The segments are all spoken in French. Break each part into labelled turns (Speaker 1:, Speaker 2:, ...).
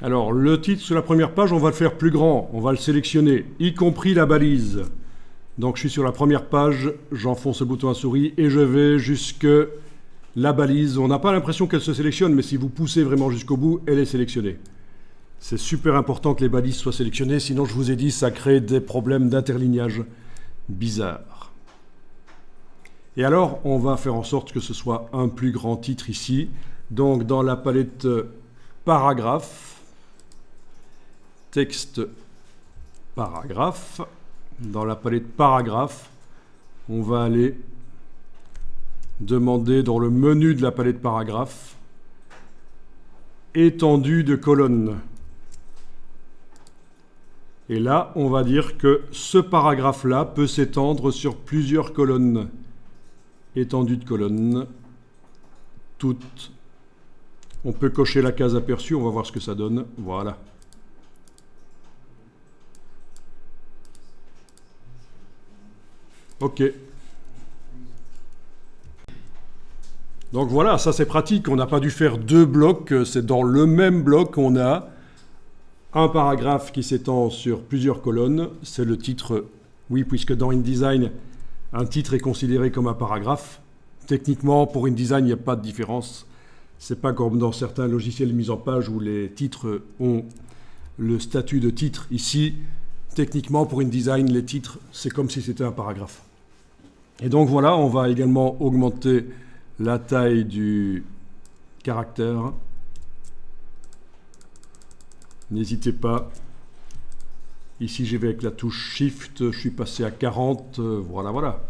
Speaker 1: Alors, le titre sur la première page, on va le faire plus grand, on va le sélectionner, y compris la balise. Donc, je suis sur la première page, j'enfonce le bouton à souris et je vais jusque la balise. On n'a pas l'impression qu'elle se sélectionne, mais si vous poussez vraiment jusqu'au bout, elle est sélectionnée. C'est super important que les balises soient sélectionnées, sinon, je vous ai dit, ça crée des problèmes d'interlignage bizarres. Et alors, on va faire en sorte que ce soit un plus grand titre ici. Donc, dans la palette paragraphe, texte paragraphe, dans la palette paragraphe, on va aller demander dans le menu de la palette paragraphe étendue de colonnes. Et là, on va dire que ce paragraphe-là peut s'étendre sur plusieurs colonnes. Étendue de colonnes, toutes. On peut cocher la case aperçue, on va voir ce que ça donne. Voilà. OK. Donc voilà, ça c'est pratique. On n'a pas dû faire deux blocs. C'est dans le même bloc, on a un paragraphe qui s'étend sur plusieurs colonnes. C'est le titre. Oui, puisque dans InDesign, un titre est considéré comme un paragraphe. Techniquement, pour InDesign, il n'y a pas de différence. C'est pas comme dans certains logiciels de mise en page où les titres ont le statut de titre. Ici, techniquement, pour InDesign, les titres, c'est comme si c'était un paragraphe. Et donc voilà, on va également augmenter la taille du caractère. N'hésitez pas. Ici, j'y vais avec la touche Shift, je suis passé à 40. Voilà, voilà.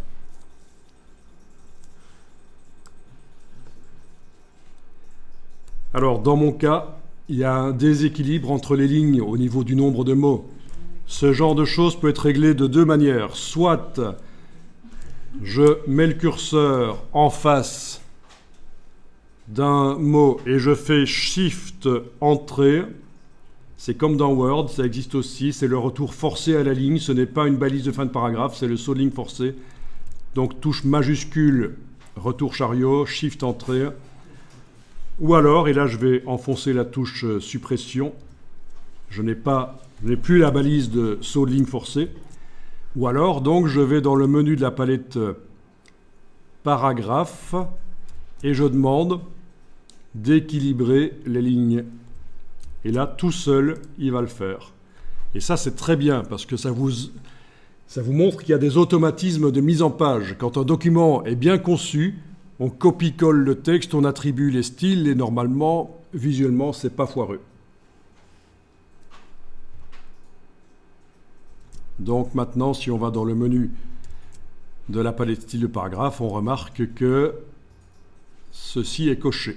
Speaker 1: Alors, dans mon cas, il y a un déséquilibre entre les lignes au niveau du nombre de mots. Ce genre de choses peut être réglé de deux manières. Soit je mets le curseur en face d'un mot et je fais Shift Entrée. C'est comme dans Word, ça existe aussi. C'est le retour forcé à la ligne. Ce n'est pas une balise de fin de paragraphe, c'est le saut de ligne forcé. Donc touche majuscule, retour chariot, Shift Entrée. Ou alors, et là je vais enfoncer la touche suppression. Je n'ai plus la balise de saut de ligne forcé. Ou alors, donc, je vais dans le menu de la palette paragraphe et je demande d'équilibrer les lignes. Et là, tout seul, il va le faire. Et ça, c'est très bien parce que ça vous montre qu'il y a des automatismes de mise en page. Quand un document est bien conçu, on copie-colle le texte, on attribue les styles et normalement, visuellement, c'est pas foireux. Donc maintenant, si on va dans le menu de la palette style de paragraphe, on remarque que ceci est coché.